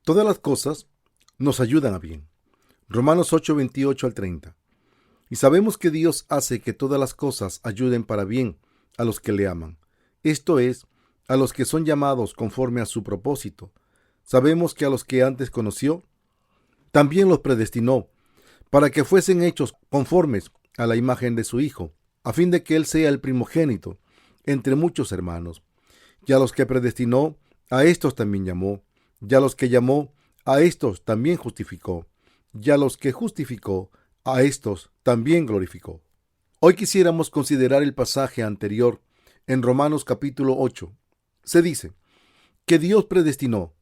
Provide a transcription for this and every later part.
Todas las cosas nos ayudan a bien. Romanos 8, 28 al 30. Y sabemos que Dios hace que todas las cosas ayuden para bien a los que le aman. Esto es, a los que son llamados conforme a su propósito. Sabemos que a los que antes conoció, también los predestinó, para que fuesen hechos conformes a la imagen de su Hijo, a fin de que Él sea el primogénito entre muchos hermanos. Y a los que predestinó, a estos también llamó. Y a los que llamó, a estos también justificó. Y a los que justificó, a estos también glorificó. Hoy quisiéramos considerar el pasaje anterior en Romanos capítulo 8. Se dice que Dios predestinó,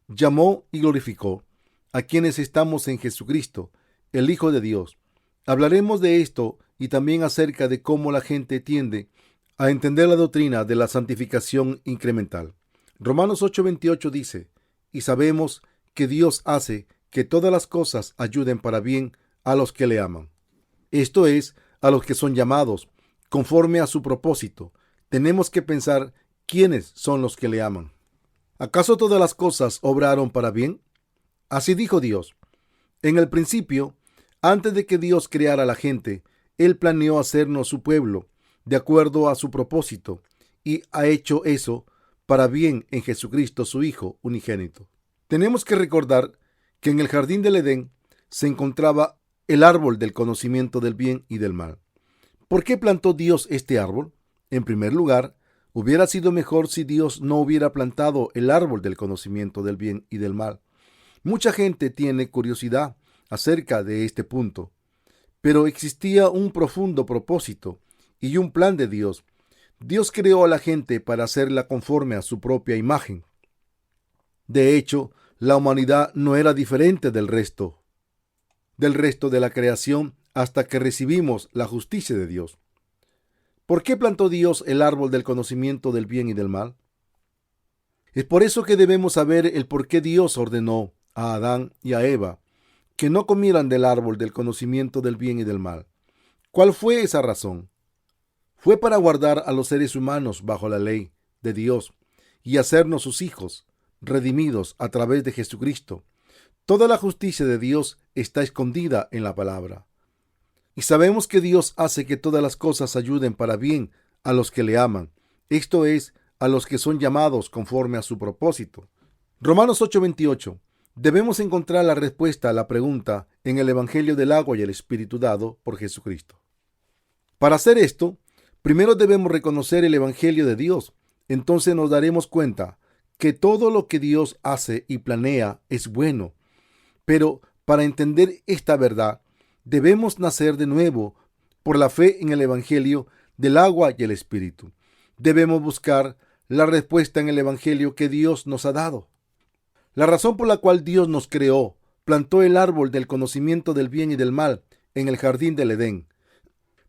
llamó y glorificó a quienes estamos en Jesucristo, el Hijo de Dios. Hablaremos de esto y también acerca de cómo la gente tiende a entender la doctrina de la santificación incremental. Romanos 8:28 dice, y sabemos que Dios hace que todas las cosas ayuden para bien a los que le aman. Esto es, a los que son llamados conforme a su propósito. Tenemos que pensar quiénes son los que le aman. ¿Acaso todas las cosas obraron para bien? Así dijo Dios. En el principio, antes de que Dios creara a la gente, Él planeó hacernos su pueblo, de acuerdo a su propósito, y ha hecho eso para bien en Jesucristo, su Hijo unigénito. Tenemos que recordar que en el jardín del Edén se encontraba el árbol del conocimiento del bien y del mal. ¿Por qué plantó Dios este árbol? En primer lugar, hubiera sido mejor si Dios no hubiera plantado el árbol del conocimiento del bien y del mal. Mucha gente tiene curiosidad acerca de este punto, pero existía un profundo propósito y un plan de Dios. Dios creó a la gente para hacerla conforme a su propia imagen. De hecho, la humanidad no era diferente del resto de la creación hasta que recibimos la justicia de Dios. ¿Por qué plantó Dios el árbol del conocimiento del bien y del mal? Es por eso que debemos saber el por qué Dios ordenó a Adán y a Eva que no comieran del árbol del conocimiento del bien y del mal. ¿Cuál fue esa razón? Fue para guardar a los seres humanos bajo la ley de Dios y hacernos sus hijos, redimidos a través de Jesucristo. Toda la justicia de Dios está escondida en la palabra. Y sabemos que Dios hace que todas las cosas ayuden para bien a los que le aman. Esto es, a los que son llamados conforme a su propósito. Romanos 8:28. Debemos encontrar la respuesta a la pregunta en el Evangelio del agua y el Espíritu dado por Jesucristo. Para hacer esto, primero debemos reconocer el Evangelio de Dios. Entonces nos daremos cuenta que todo lo que Dios hace y planea es bueno. Pero para entender esta verdad, debemos nacer de nuevo por la fe en el Evangelio del agua y el Espíritu. Debemos buscar la respuesta en el Evangelio que Dios nos ha dado. La razón por la cual Dios nos creó, plantó el árbol del conocimiento del bien y del mal en el jardín del Edén.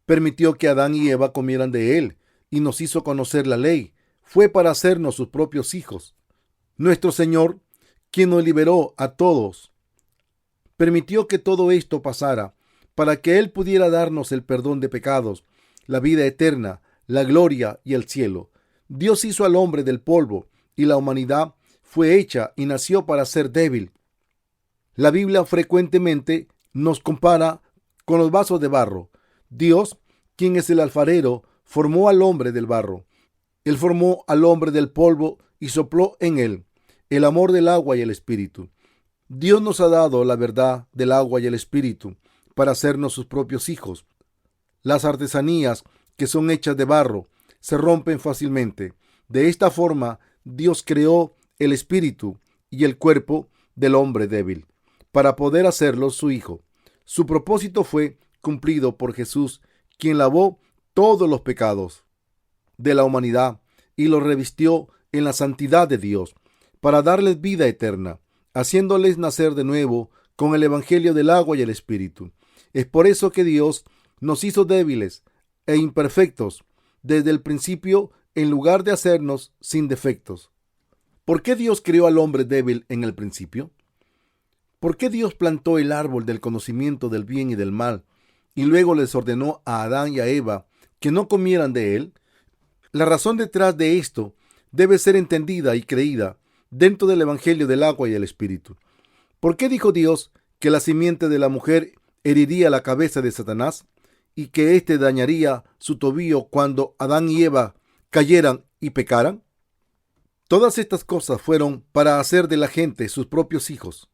Permitió que Adán y Eva comieran de él y nos hizo conocer la ley. Fue para hacernos sus propios hijos. Nuestro Señor, quien nos liberó a todos, permitió que todo esto pasara para que Él pudiera darnos el perdón de pecados, la vida eterna, la gloria y el cielo. Dios hizo al hombre del polvo y la humanidad fue hecha y nació para ser débil. La Biblia frecuentemente nos compara con los vasos de barro. Dios, quien es el alfarero, formó al hombre del barro. Él formó al hombre del polvo y sopló en él el amor del agua y el espíritu. Dios nos ha dado la verdad del agua y el espíritu para hacernos sus propios hijos. Las artesanías que son hechas de barro se rompen fácilmente. De esta forma, Dios creó el espíritu y el cuerpo del hombre débil para poder hacerlo su hijo. Su propósito fue cumplido por Jesús, quien lavó todos los pecados de la humanidad y los revistió en la santidad de Dios para darles vida eterna, haciéndoles nacer de nuevo con el evangelio del agua y el espíritu. Es por eso que Dios nos hizo débiles e imperfectos desde el principio en lugar de hacernos sin defectos. ¿Por qué Dios creó al hombre débil en el principio? ¿Por qué Dios plantó el árbol del conocimiento del bien y del mal y luego les ordenó a Adán y a Eva que no comieran de él? La razón detrás de esto debe ser entendida y creída dentro del evangelio del agua y el espíritu. ¿Por qué dijo Dios que la simiente de la mujer heriría la cabeza de Satanás y que éste dañaría su tobillo cuando Adán y Eva cayeran y pecaran? Todas estas cosas fueron para hacer de la gente sus propios hijos.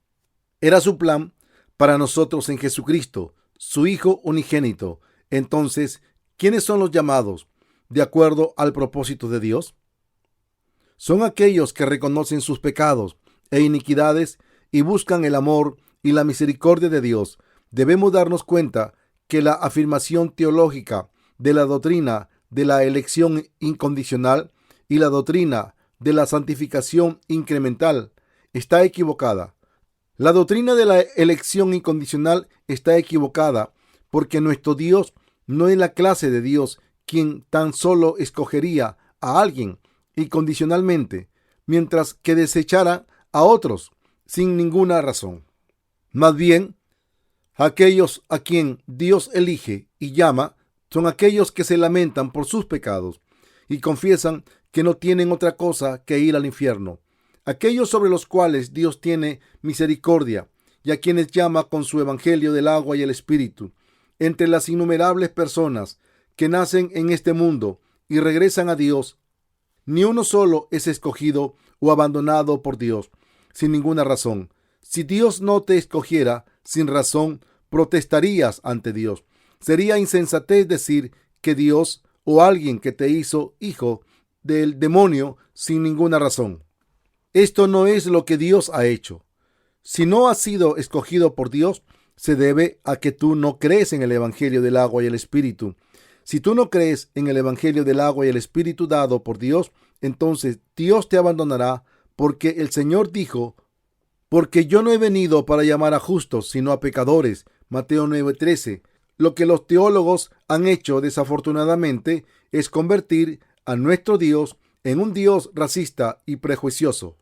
Era su plan para nosotros en Jesucristo, su Hijo unigénito. Entonces, ¿quiénes son los llamados de acuerdo al propósito de Dios? Son aquellos que reconocen sus pecados e iniquidades y buscan el amor y la misericordia de Dios. Debemos darnos cuenta que la afirmación teológica de la doctrina de la elección incondicional y la doctrina de la santificación incremental está equivocada. La doctrina de la elección incondicional está equivocada porque nuestro Dios no es la clase de Dios quien tan solo escogería a alguien incondicionalmente, mientras que desechara a otros sin ninguna razón. Más bien, aquellos a quien Dios elige y llama son aquellos que se lamentan por sus pecados y confiesan que no tienen otra cosa que ir al infierno. Aquellos sobre los cuales Dios tiene misericordia y a quienes llama con su evangelio del agua y el espíritu. Entre las innumerables personas que nacen en este mundo y regresan a Dios, ni uno solo es escogido o abandonado por Dios sin ninguna razón. Si Dios no te escogiera sin razón, protestarías ante Dios. Sería insensatez decir que Dios o alguien que te hizo hijo del demonio sin ninguna razón. Esto no es lo que Dios ha hecho. Si no has sido escogido por Dios, se debe a que tú no crees en el evangelio del agua y el espíritu. Si tú no crees en el evangelio del agua y el espíritu dado por Dios, entonces Dios te abandonará, porque el Señor dijo: porque yo no he venido para llamar a justos, sino a pecadores. Mateo 9:13. Lo que los teólogos han hecho desafortunadamente es convertir a nuestro Dios en un Dios racista y prejuicioso.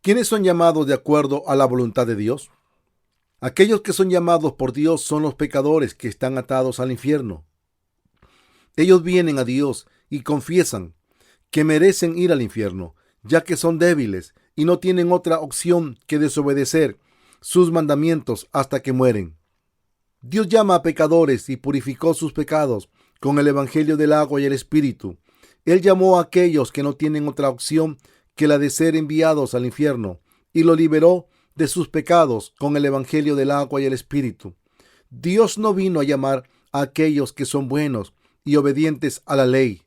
¿Quiénes son llamados de acuerdo a la voluntad de Dios? Aquellos que son llamados por Dios son los pecadores que están atados al infierno. Ellos vienen a Dios y confiesan que merecen ir al infierno, ya que son débiles y no tienen otra opción que desobedecer sus mandamientos hasta que mueren. Dios llama a pecadores y purificó sus pecados con el evangelio del agua y el espíritu. Él llamó a aquellos que no tienen otra opción que la de ser enviados al infierno y lo liberó de sus pecados con el evangelio del agua y el espíritu. Dios no vino a llamar a aquellos que son buenos y obedientes a la ley.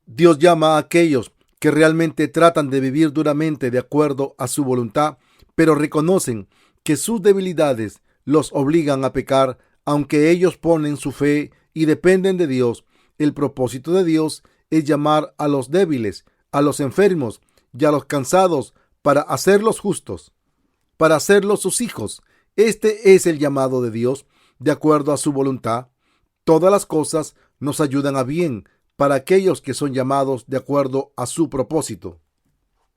Dios llama a aquellos que realmente tratan de vivir duramente de acuerdo a su voluntad, pero reconocen que sus debilidades los obligan a pecar, aunque ellos ponen su fe y dependen de Dios. El propósito de Dios es llamar a los débiles, a los enfermos y a los cansados para hacerlos justos, para hacerlos sus hijos. Este es el llamado de Dios de acuerdo a su voluntad. Todas las cosas nos ayudan a bien para aquellos que son llamados de acuerdo a su propósito.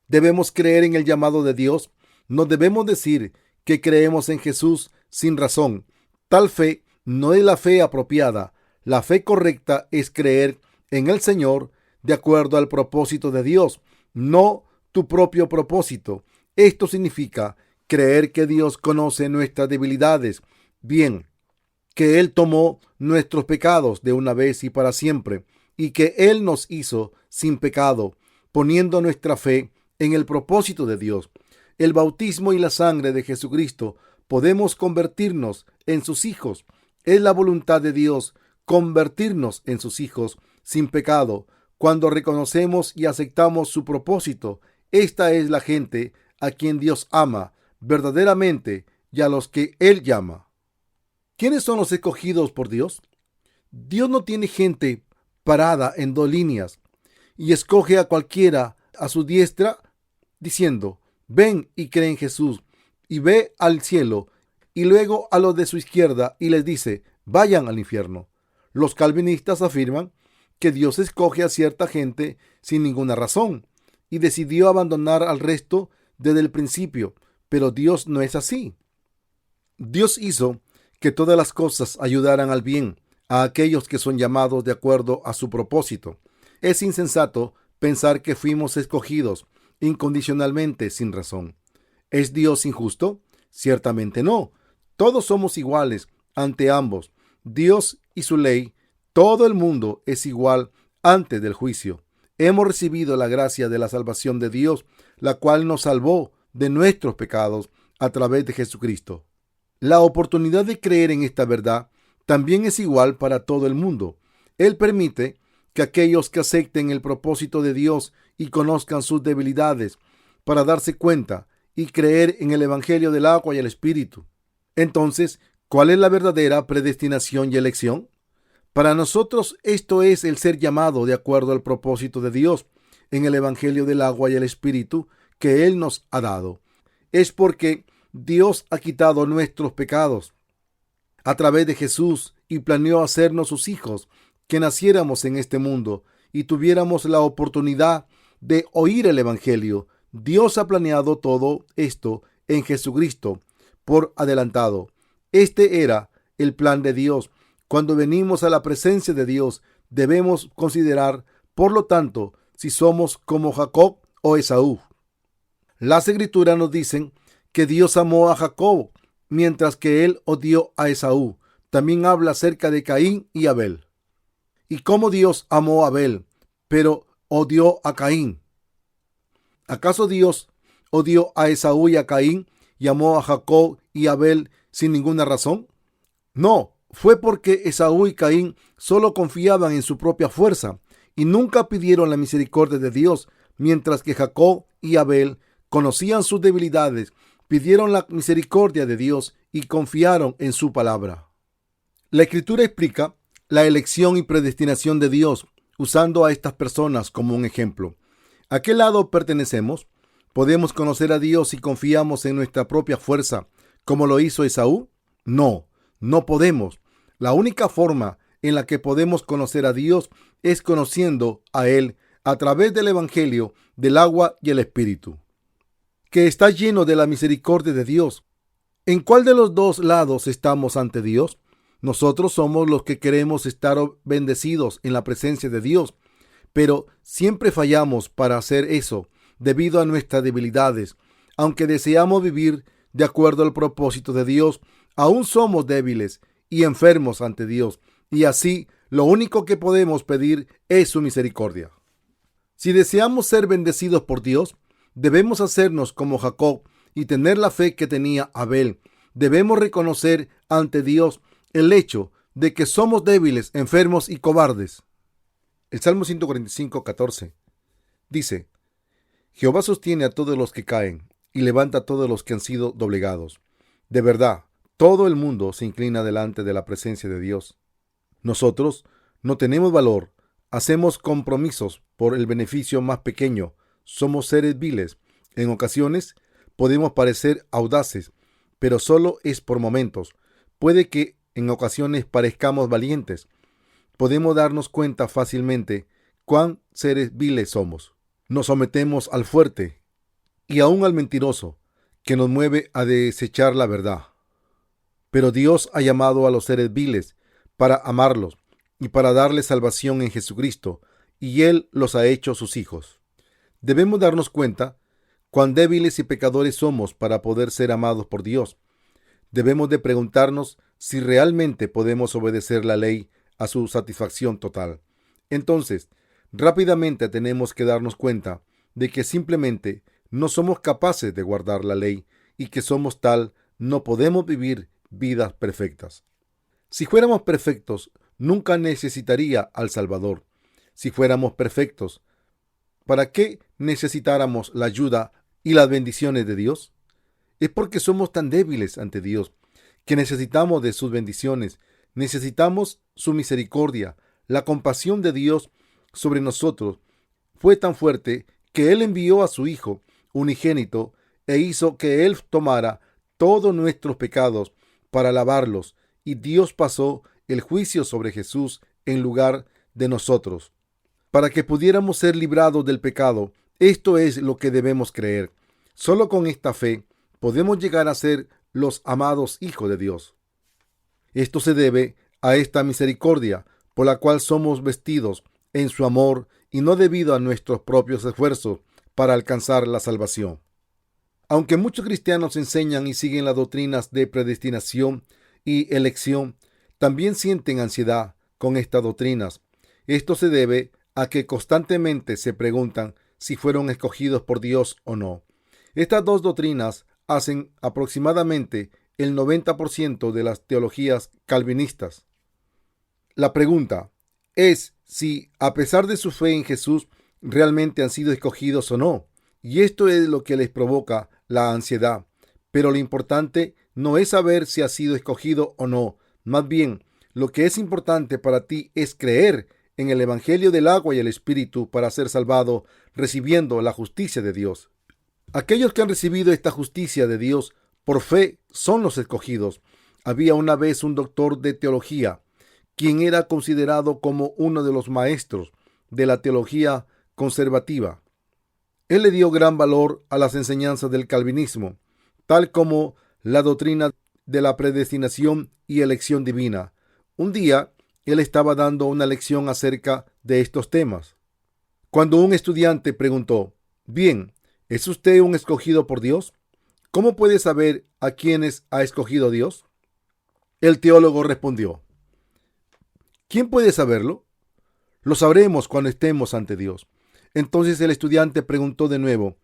Debemos creer en el llamado de Dios. No debemos decir que creemos en Jesús sin razón. Tal fe no es la fe apropiada. La fe correcta es creer en el Señor de acuerdo al propósito de Dios, no tu propio propósito. Esto significa creer que Dios conoce nuestras debilidades bien, que Él tomó nuestros pecados de una vez y para siempre, y que Él nos hizo sin pecado, poniendo nuestra fe en el propósito de Dios. El bautismo y la sangre de Jesucristo podemos convertirnos en sus hijos. Es la voluntad de Dios convertirnos en sus hijos sin pecado. Cuando reconocemos y aceptamos su propósito, esta es la gente a quien Dios ama verdaderamente y a los que Él llama. ¿Quiénes son los escogidos por Dios? Dios no tiene gente parada en dos líneas y escoge a cualquiera a su diestra diciendo: ven y cree en Jesús y ve al cielo, y luego a los de su izquierda y les dice: vayan al infierno. Los calvinistas afirman que Dios escoge a cierta gente sin ninguna razón y decidió abandonar al resto desde el principio, pero Dios no es así. Dios hizo que todas las cosas ayudaran al bien a aquellos que son llamados de acuerdo a su propósito. Es insensato pensar que fuimos escogidos incondicionalmente sin razón. ¿Es Dios injusto? Ciertamente no. Todos somos iguales ante ambos. Dios y su ley, todo el mundo es igual antes del juicio. Hemos recibido la gracia de la salvación de Dios, la cual nos salvó de nuestros pecados a través de Jesucristo. La oportunidad de creer en esta verdad también es igual para todo el mundo. Él permite que aquellos que acepten el propósito de Dios y conozcan sus debilidades para darse cuenta y creer en el Evangelio del agua y el Espíritu. Entonces, ¿cuál es la verdadera predestinación y elección? Para nosotros esto es el ser llamado de acuerdo al propósito de Dios en el Evangelio del agua y el Espíritu que Él nos ha dado. Es porque Dios ha quitado nuestros pecados a través de Jesús y planeó hacernos sus hijos, que naciéramos en este mundo y tuviéramos la oportunidad de oír el Evangelio. Dios ha planeado todo esto en Jesucristo por adelantado. Este era el plan de Dios. Cuando venimos a la presencia de Dios, debemos considerar, por lo tanto, si somos como Jacob o Esaú. Las Escrituras nos dicen que Dios amó a Jacob, mientras que él odió a Esaú. También habla acerca de Caín y Abel. Y cómo Dios amó a Abel, pero odió a Caín. ¿Acaso Dios odió a Esaú y a Caín y amó a Jacob y Abel sin ninguna razón? No, fue porque Esaú y Caín solo confiaban en su propia fuerza y nunca pidieron la misericordia de Dios, mientras que Jacob y Abel conocían sus debilidades, pidieron la misericordia de Dios y confiaron en su palabra. La Escritura explica la elección y predestinación de Dios usando a estas personas como un ejemplo. ¿A qué lado pertenecemos? ¿Podemos conocer a Dios si confiamos en nuestra propia fuerza, como lo hizo Esaú? No, no podemos. La única forma en la que podemos conocer a Dios es conociendo a Él a través del Evangelio del agua y el Espíritu, que está lleno de la misericordia de Dios. ¿En cuál de los dos lados estamos ante Dios? Nosotros somos los que queremos estar bendecidos en la presencia de Dios, pero siempre fallamos para hacer eso debido a nuestras debilidades. Aunque deseamos vivir de acuerdo al propósito de Dios, aún somos débiles y enfermos ante Dios, y así lo único que podemos pedir es su misericordia. Si deseamos ser bendecidos por Dios, debemos hacernos como Jacob y tener la fe que tenía Abel. Debemos reconocer ante Dios el hecho de que somos débiles, enfermos y cobardes. El Salmo 145:14 dice: Jehová sostiene a todos los que caen y levanta a todos los que han sido doblegados. De verdad, todo el mundo se inclina delante de la presencia de Dios. Nosotros no tenemos valor, hacemos compromisos por el beneficio más pequeño, somos seres viles. En ocasiones podemos parecer audaces, pero solo es por momentos. Puede que en ocasiones parezcamos valientes. Podemos darnos cuenta fácilmente cuán seres viles somos. Nos sometemos al fuerte y aún al mentiroso, que nos mueve a desechar la verdad. Pero Dios ha llamado a los seres viles para amarlos y para darles salvación en Jesucristo, y Él los ha hecho sus hijos. Debemos darnos cuenta cuán débiles y pecadores somos para poder ser amados por Dios. Debemos de preguntarnos si realmente podemos obedecer la ley a su satisfacción total. Entonces, rápidamente tenemos que darnos cuenta de que simplemente no somos capaces de guardar la ley y que somos tal, no podemos vivir vidas perfectas. Si fuéramos perfectos, nunca necesitaría al Salvador. Si fuéramos perfectos, ¿para qué necesitáramos la ayuda y las bendiciones de Dios? Es porque somos tan débiles ante Dios que necesitamos de sus bendiciones, necesitamos su misericordia. La compasión de Dios sobre nosotros fue tan fuerte que Él envió a su Hijo unigénito e hizo que Él tomara todos nuestros pecados para lavarlos, y Dios pasó el juicio sobre Jesús en lugar de nosotros, para que pudiéramos ser librados del pecado. Esto es lo que debemos creer. Solo con esta fe podemos llegar a ser los amados hijos de Dios. Esto se debe a esta misericordia por la cual somos vestidos en su amor y no debido a nuestros propios esfuerzos para alcanzar la salvación. Aunque muchos cristianos enseñan y siguen las doctrinas de predestinación y elección, también sienten ansiedad con estas doctrinas. Esto se debe a que constantemente se preguntan si fueron escogidos por Dios o no. Estas dos doctrinas hacen aproximadamente el 90% de las teologías calvinistas. La pregunta es si, a pesar de su fe en Jesús, realmente han sido escogidos o no. Y esto es lo que les provoca la ansiedad. Pero lo importante no es saber si has sido escogido o no. Más bien, lo que es importante para ti es creer en el Evangelio del agua y el Espíritu para ser salvado, recibiendo la justicia de Dios. Aquellos que han recibido esta justicia de Dios por fe son los escogidos. Había una vez un doctor de teología, quien era considerado como uno de los maestros de la teología conservativa. Él le dio gran valor a las enseñanzas del calvinismo, tal como la doctrina de la predestinación y elección divina. Un día, él estaba dando una lección acerca de estos temas, cuando un estudiante preguntó: «Bien, ¿es usted un escogido por Dios? ¿Cómo puede saber a quiénes ha escogido Dios?». El teólogo respondió: «¿Quién puede saberlo? Lo sabremos cuando estemos ante Dios». Entonces el estudiante preguntó de nuevo: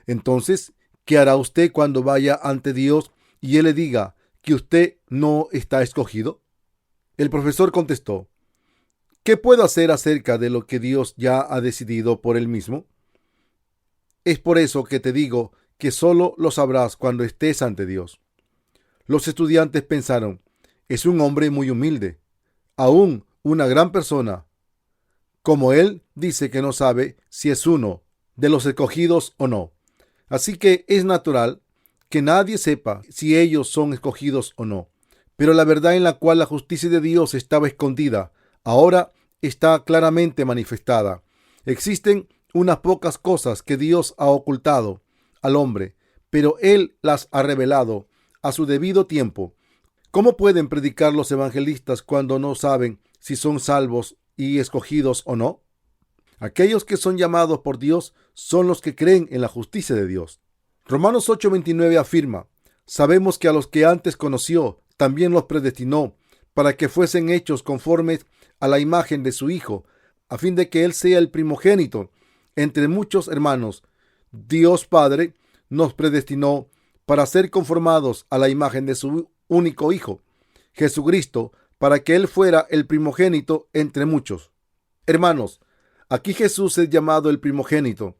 «Entonces, ¿qué hará usted cuando vaya ante Dios y Él le diga que usted no está escogido?». El profesor contestó: «¿Qué puedo hacer acerca de lo que Dios ya ha decidido por Él mismo? Es por eso que te digo que solo lo sabrás cuando estés ante Dios». Los estudiantes pensaron: «Es un hombre muy humilde, aún una gran persona. Como él dice que no sabe si es uno de los escogidos o no. Así que es natural que nadie sepa si ellos son escogidos o no». Pero la verdad en la cual la justicia de Dios estaba escondida, ahora está claramente manifestada. Existen unas pocas cosas que Dios ha ocultado al hombre, pero Él las ha revelado a su debido tiempo. ¿Cómo pueden predicar los evangelistas cuando no saben si son salvos y escogidos o no? Aquellos que son llamados por Dios son los que creen en la justicia de Dios. Romanos 8:29 afirma: «Sabemos que a los que antes conoció, también los predestinó para que fuesen hechos conformes a la imagen de su Hijo, a fin de que Él sea el primogénito entre muchos hermanos». Dios Padre nos predestinó para ser conformados a la imagen de su único Hijo, Jesucristo, para que Él fuera el primogénito entre muchos. Hermanos, aquí Jesús es llamado el primogénito.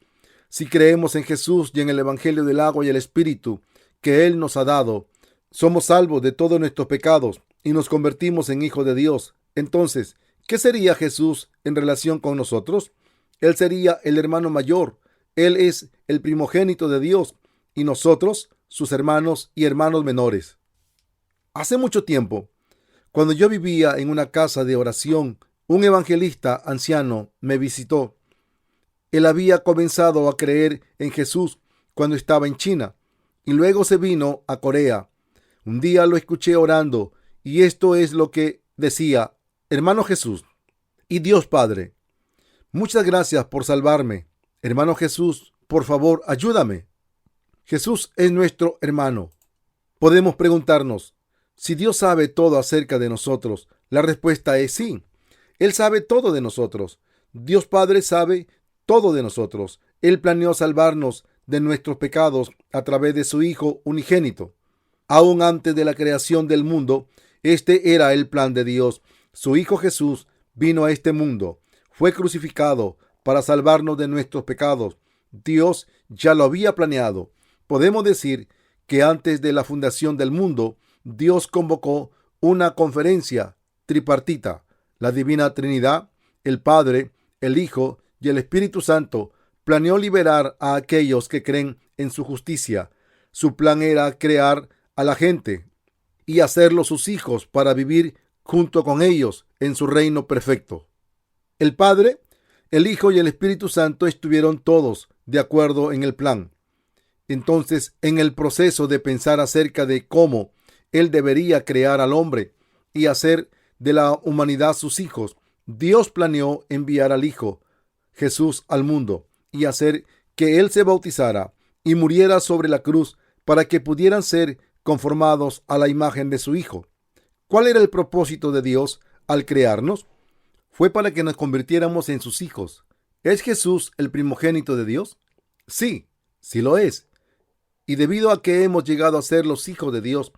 Si creemos en Jesús y en el Evangelio del agua y el Espíritu que Él nos ha dado, somos salvos de todos nuestros pecados y nos convertimos en hijos de Dios. Entonces, ¿qué sería Jesús en relación con nosotros? Él sería el hermano mayor. Él es el primogénito de Dios y nosotros, sus hermanos y hermanos menores. Hace mucho tiempo, cuando yo vivía en una casa de oración, un evangelista anciano me visitó. Él había comenzado a creer en Jesús cuando estaba en China y luego se vino a Corea. Un día lo escuché orando y esto es lo que decía: «Hermano Jesús y Dios Padre, muchas gracias por salvarme. Hermano Jesús, por favor, ayúdame». Jesús es nuestro hermano. Podemos preguntarnos si Dios sabe todo acerca de nosotros. La respuesta es sí. Él sabe todo de nosotros. Dios Padre sabe todo de nosotros. Él planeó salvarnos de nuestros pecados a través de su Hijo unigénito. Aún antes de la creación del mundo, este era el plan de Dios. Su Hijo Jesús vino a este mundo, fue crucificado para salvarnos de nuestros pecados. Dios ya lo había planeado. Podemos decir que antes de la fundación del mundo, Dios convocó una conferencia tripartita. La Divina Trinidad, el Padre, el Hijo y el Espíritu Santo, planeó liberar a aquellos que creen en su justicia. Su plan era crear a la gente y hacerlos sus hijos para vivir junto con ellos en su reino perfecto. El Padre, el Hijo y el Espíritu Santo estuvieron todos de acuerdo en el plan. Entonces, en el proceso de pensar acerca de cómo Él debería crear al hombre y hacer de la humanidad sus hijos, Dios planeó enviar al Hijo Jesús al mundo y hacer que Él se bautizara y muriera sobre la cruz para que pudieran ser conformados a la imagen de su Hijo. ¿Cuál era el propósito de Dios al crearnos? Fue para que nos convirtiéramos en sus hijos. ¿Es Jesús el primogénito de Dios? Sí, sí lo es. Y debido a que hemos llegado a ser los hijos de Dios,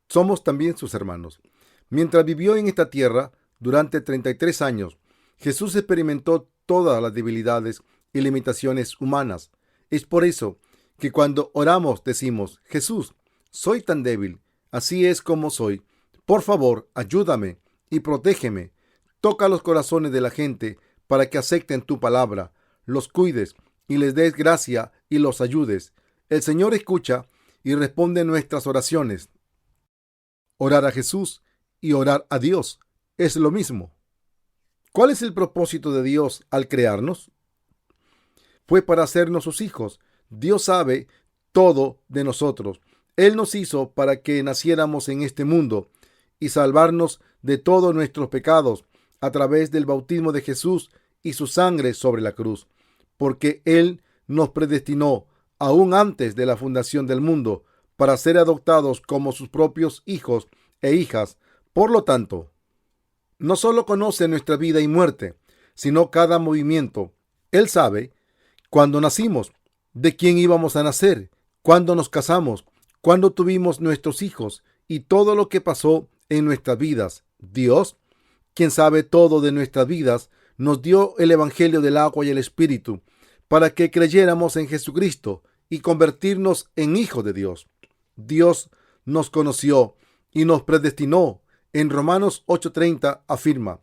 somos también sus hermanos. Mientras vivió en esta tierra durante 33 años, Jesús experimentó todas las debilidades y limitaciones humanas. Es por eso que cuando oramos decimos: Jesús, soy tan débil, así es como soy. Por favor, ayúdame y protégeme. Toca los corazones de la gente para que acepten tu palabra, los cuides y les des gracia y los ayudes. El Señor escucha y responde nuestras oraciones. Orar a Jesús y orar a Dios es lo mismo. ¿Cuál es el propósito de Dios al crearnos? Fue para hacernos sus hijos. Dios sabe todo de nosotros. Él nos hizo para que naciéramos en este mundo y salvarnos de todos nuestros pecados a través del bautismo de Jesús y su sangre sobre la cruz, porque Él nos predestinó aún antes de la fundación del mundo para ser adoptados como sus propios hijos e hijas. Por lo tanto, no solo conoce nuestra vida y muerte, sino cada movimiento. Él sabe cuándo nacimos, de quién íbamos a nacer, cuándo nos casamos, cuándo tuvimos nuestros hijos y todo lo que pasó en nuestras vidas. Dios, quien sabe todo de nuestras vidas, nos dio el Evangelio del agua y el Espíritu para que creyéramos en Jesucristo y convertirnos en hijos de Dios. Dios nos conoció y nos predestinó. En Romanos 8:30 afirma: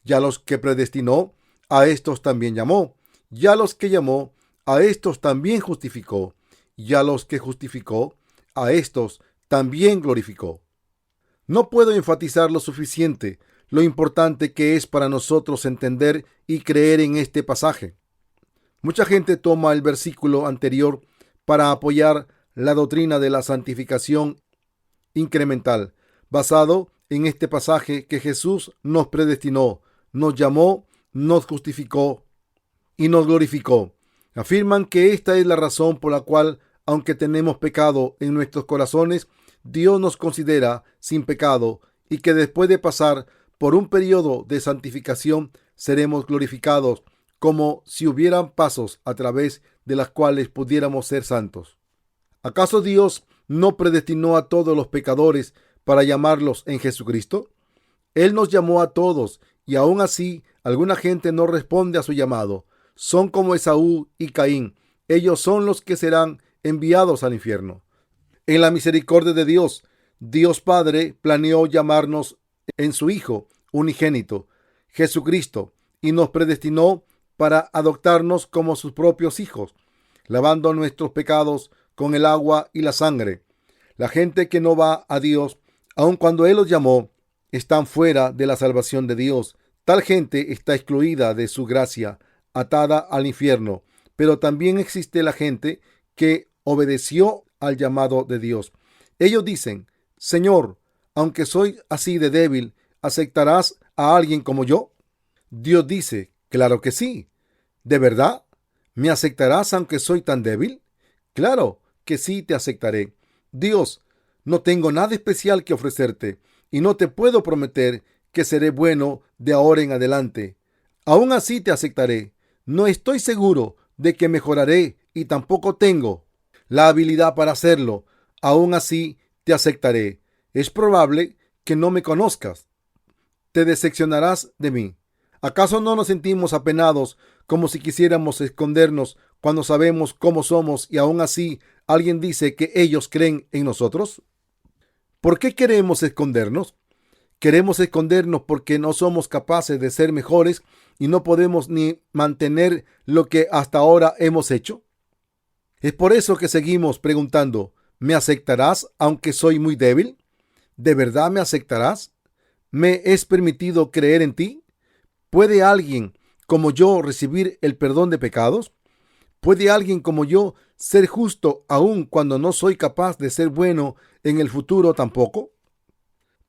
y a los que predestinó, a estos también llamó, y a los que llamó, a estos también justificó, y a los que justificó, a estos también glorificó. No puedo enfatizar lo suficiente lo importante que es para nosotros entender y creer en este pasaje. Mucha gente toma el versículo anterior para apoyar la doctrina de la santificación incremental, basado en este pasaje que Jesús nos predestinó, nos llamó, nos justificó y nos glorificó. Afirman que esta es la razón por la cual, aunque tenemos pecado en nuestros corazones, Dios nos considera sin pecado y que después de pasar por un periodo de santificación seremos glorificados como si hubieran pasos a través de las cuales pudiéramos ser santos. ¿Acaso Dios no predestinó a todos los pecadores para llamarlos en Jesucristo? Él nos llamó a todos y aún así alguna gente no responde a su llamado. Son como Esaú y Caín. Ellos son los que serán enviados al infierno. En la misericordia de Dios, Dios Padre planeó llamarnos en su Hijo unigénito, Jesucristo, y nos predestinó para adoptarnos como sus propios hijos, lavando nuestros pecados con el agua y la sangre. La gente que no va a Dios, aun cuando Él los llamó, están fuera de la salvación de Dios. Tal gente está excluida de su gracia, atada al infierno. Pero también existe la gente que obedeció al llamado de Dios. Ellos dicen: Señor, aunque soy así de débil, ¿aceptarás a alguien como yo? Dios dice: claro que sí. ¿De verdad? ¿Me aceptarás aunque soy tan débil? Claro que sí, te aceptaré. Dios, no tengo nada especial que ofrecerte y no te puedo prometer que seré bueno de ahora en adelante. Aún así te aceptaré. No estoy seguro de que mejoraré y tampoco tengo la habilidad para hacerlo. Aún así te aceptaré. Es probable que no me conozcas. Te decepcionarás de mí. ¿Acaso no nos sentimos apenados como si quisiéramos escondernos cuando sabemos cómo somos y aún así alguien dice que ellos creen en nosotros? ¿Por qué queremos escondernos? Queremos escondernos porque no somos capaces de ser mejores y no podemos ni mantener lo que hasta ahora hemos hecho. Es por eso que seguimos preguntando: ¿me aceptarás aunque soy muy débil? ¿De verdad me aceptarás? ¿Me es permitido creer en ti? ¿Puede alguien como yo recibir el perdón de pecados? ¿Puede alguien como yo ser justo aun cuando no soy capaz de ser bueno en el futuro tampoco?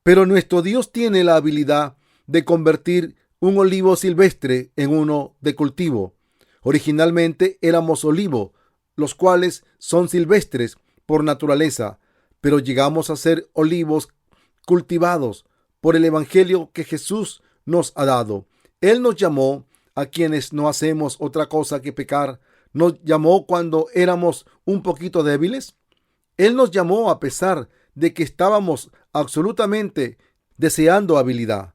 Pero nuestro Dios tiene la habilidad de convertir un olivo silvestre en uno de cultivo. Originalmente éramos olivo los cuales son silvestres por naturaleza, pero llegamos a ser olivos cultivados por el Evangelio que Jesús nos ha dado. Él nos llamó a quienes no hacemos otra cosa que pecar. Nos llamó cuando éramos un poquito débiles. Él nos llamó a pesar de que estábamos absolutamente deseando habilidad.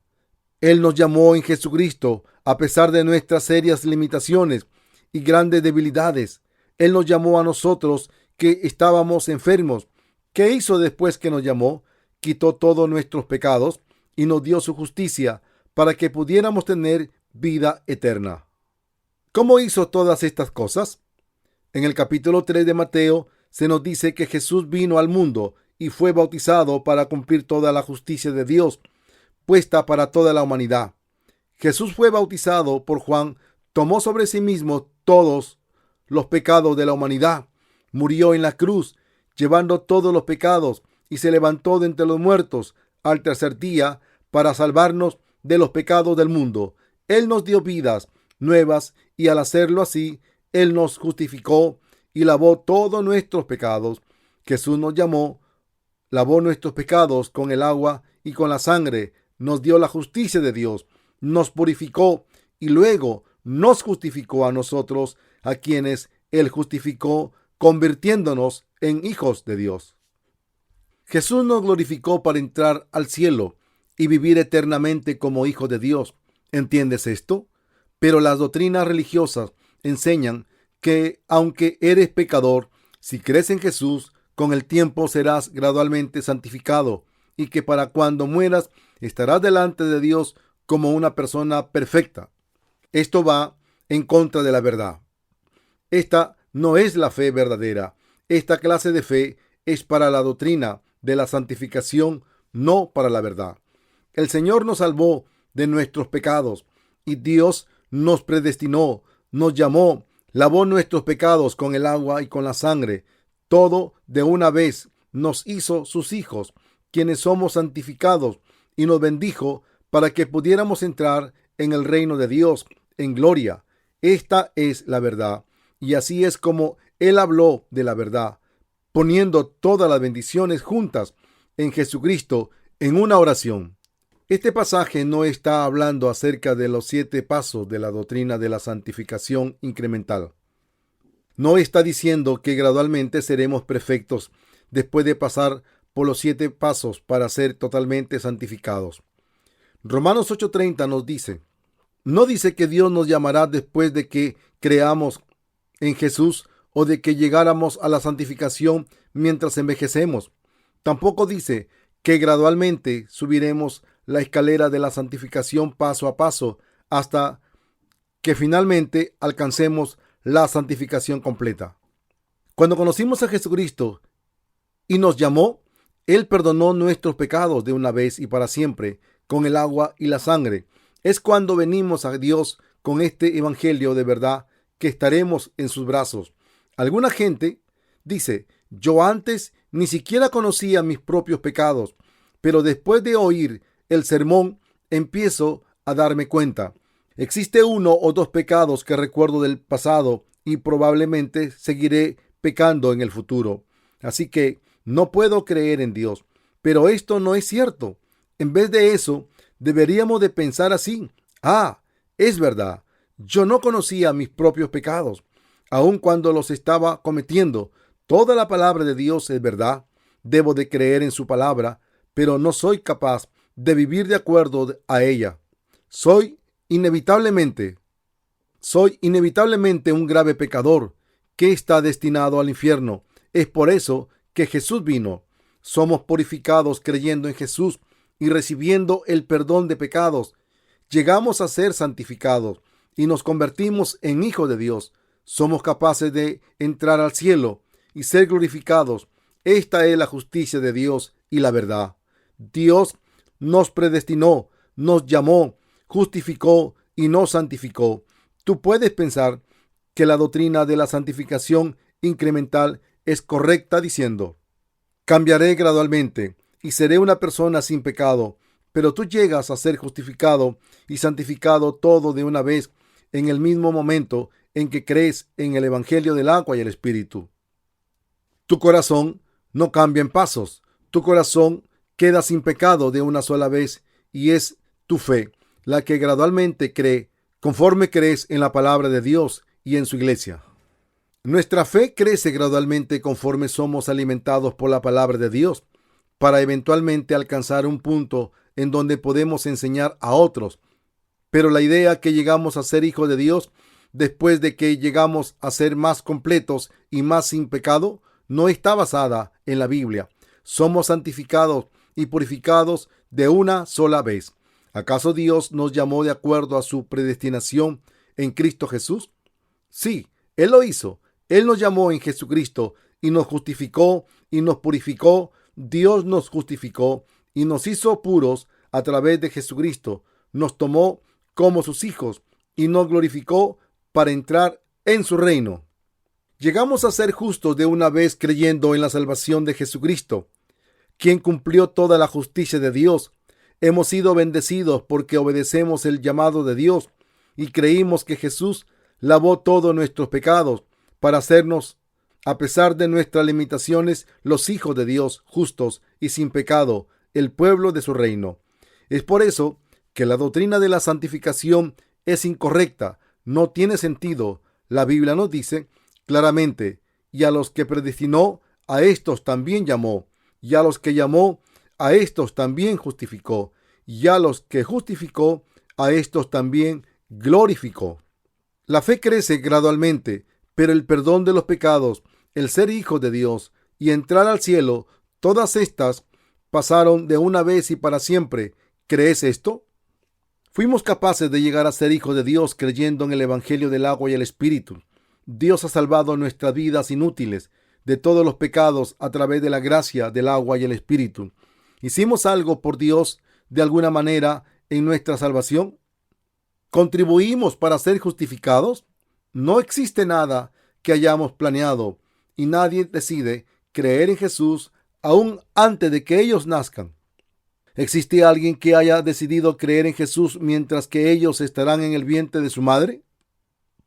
Él nos llamó en Jesucristo a pesar de nuestras serias limitaciones y grandes debilidades. Él nos llamó a nosotros que estábamos enfermos. ¿Qué hizo después que nos llamó? Quitó todos nuestros pecados y nos dio su justicia para que pudiéramos tener vida eterna. ¿Cómo hizo todas estas cosas? En el capítulo 3 de Mateo se nos dice que Jesús vino al mundo y fue bautizado para cumplir toda la justicia de Dios puesta para toda la humanidad. Jesús fue bautizado por Juan, tomó sobre sí mismo todos los pecados de la humanidad, murió en la cruz, llevando todos los pecados, y se levantó de entre los muertos al tercer día para salvarnos de los pecados del mundo. Él nos dio vidas nuevas y al hacerlo así, Él nos justificó y lavó todos nuestros pecados. Jesús nos llamó, lavó nuestros pecados con el agua y con la sangre, nos dio la justicia de Dios, nos purificó y luego nos justificó a nosotros, a quienes Él justificó, convirtiéndonos en hijos de Dios. Jesús nos glorificó para entrar al cielo y vivir eternamente como hijos de Dios. ¿Entiendes esto? Pero las doctrinas religiosas enseñan que aunque eres pecador, si crees en Jesús, con el tiempo serás gradualmente santificado y que para cuando mueras estarás delante de Dios como una persona perfecta. Esto va en contra de la verdad. Esta no es la fe verdadera. Esta clase de fe es para la doctrina de la santificación, no para la verdad. El Señor nos salvó de nuestros pecados y Dios nos predestinó, nos llamó, lavó nuestros pecados con el agua y con la sangre. Todo de una vez nos hizo sus hijos, quienes somos santificados, y nos bendijo para que pudiéramos entrar en el reino de Dios en gloria. Esta es la verdad, y así es como Él habló de la verdad, poniendo todas las bendiciones juntas en Jesucristo en una oración. Este pasaje no está hablando acerca de los 7 pasos de la doctrina de la santificación incremental. No está diciendo que gradualmente seremos perfectos después de pasar por los 7 pasos para ser totalmente santificados. Romanos 8:30 nos dice, no dice que Dios nos llamará después de que creamos en Jesús o de que llegáramos a la santificación mientras envejecemos. Tampoco dice que gradualmente subiremos la escalera de la santificación paso a paso hasta que finalmente alcancemos la santificación completa. Cuando conocimos a Jesucristo y nos llamó, Él perdonó nuestros pecados de una vez y para siempre con el agua y la sangre. Es cuando venimos a Dios con este evangelio de verdad que estaremos en sus brazos. Alguna gente dice, yo antes ni siquiera conocía mis propios pecados, pero después de oír el sermón empiezo a darme cuenta. Existe 1 o 2 pecados que recuerdo del pasado y probablemente seguiré pecando en el futuro. Así que no puedo creer en Dios. Pero esto no es cierto. En vez de eso, deberíamos de pensar así. Es verdad. Yo no conocía mis propios pecados, aun cuando los estaba cometiendo. Toda la palabra de Dios es verdad. Debo de creer en su palabra, pero no soy capaz de vivir de acuerdo a ella. Soy inevitablemente un grave pecador que está destinado al infierno. Es por eso que Jesús vino. Somos purificados creyendo en Jesús y recibiendo el perdón de pecados. Llegamos a ser santificados y nos convertimos en hijos de Dios. Somos capaces de entrar al cielo y ser glorificados. Esta es la justicia de Dios y la verdad. Dios nos predestinó, nos llamó, justificó y nos santificó. Tú puedes pensar que la doctrina de la santificación incremental es correcta diciendo, cambiaré gradualmente y seré una persona sin pecado, pero tú llegas a ser justificado y santificado todo de una vez en el mismo momento en que crees en el Evangelio del agua y el Espíritu. Tu corazón no cambia en pasos. Tu corazón queda sin pecado de una sola vez y es tu fe la que gradualmente cree conforme crees en la palabra de Dios y en su iglesia. Nuestra fe crece gradualmente conforme somos alimentados por la palabra de Dios para eventualmente alcanzar un punto en donde podemos enseñar a otros. Pero la idea que llegamos a ser hijos de Dios después de que llegamos a ser más completos y más sin pecado no está basada en la Biblia. Somos santificados y purificados de una sola vez. ¿Acaso Dios nos llamó de acuerdo a su predestinación en Cristo Jesús? Sí, Él lo hizo. Él nos llamó en Jesucristo y nos justificó y nos purificó. Dios nos justificó y nos hizo puros a través de Jesucristo. Nos tomó como sus hijos y nos glorificó para entrar en su reino. Llegamos a ser justos de una vez creyendo en la salvación de Jesucristo, quien cumplió toda la justicia de Dios. Hemos sido bendecidos porque obedecemos el llamado de Dios y creímos que Jesús lavó todos nuestros pecados para hacernos, a pesar de nuestras limitaciones, los hijos de Dios, justos y sin pecado, el pueblo de su reino. Es por eso que la doctrina de la santificación es incorrecta, no tiene sentido. La Biblia nos dice claramente: y a los que predestinó, a estos también llamó, y a los que llamó, a estos también justificó, y a los que justificó, a estos también glorificó. La fe crece gradualmente, pero el perdón de los pecados, el ser hijos de Dios y entrar al cielo, todas estas pasaron de una vez y para siempre. ¿Crees esto? Fuimos capaces de llegar a ser hijos de Dios creyendo en el Evangelio del agua y el Espíritu. Dios ha salvado nuestras vidas inútiles de todos los pecados a través de la gracia del agua y el Espíritu. ¿Hicimos algo por Dios de alguna manera en nuestra salvación? ¿Contribuimos para ser justificados? No existe nada que hayamos planeado y nadie decide creer en Jesús aún antes de que ellos nazcan. ¿Existe alguien que haya decidido creer en Jesús mientras que ellos estarán en el vientre de su madre?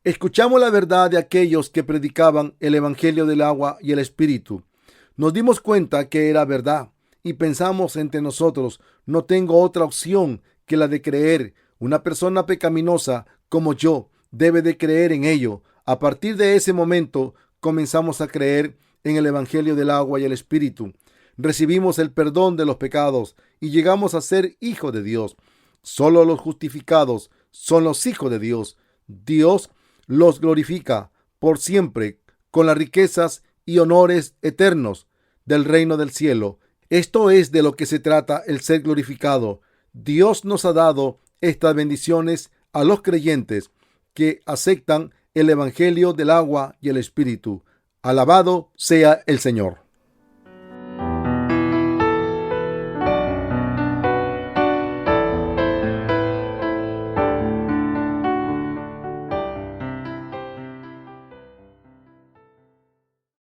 Escuchamos la verdad de aquellos que predicaban el Evangelio del agua y el Espíritu. Nos dimos cuenta que era verdad y pensamos entre nosotros: no tengo otra opción que la de creer. Una persona pecaminosa como yo debe de creer en ello. A partir de ese momento comenzamos a creer en el Evangelio del agua y el Espíritu. Recibimos el perdón de los pecados y llegamos a ser hijos de Dios. Solo los justificados son los hijos de Dios. Dios los glorifica por siempre con las riquezas y honores eternos del reino del cielo. Esto es de lo que se trata el ser glorificado. Dios nos ha dado estas bendiciones a los creyentes que aceptan el Evangelio del agua y el Espíritu. Alabado sea el Señor.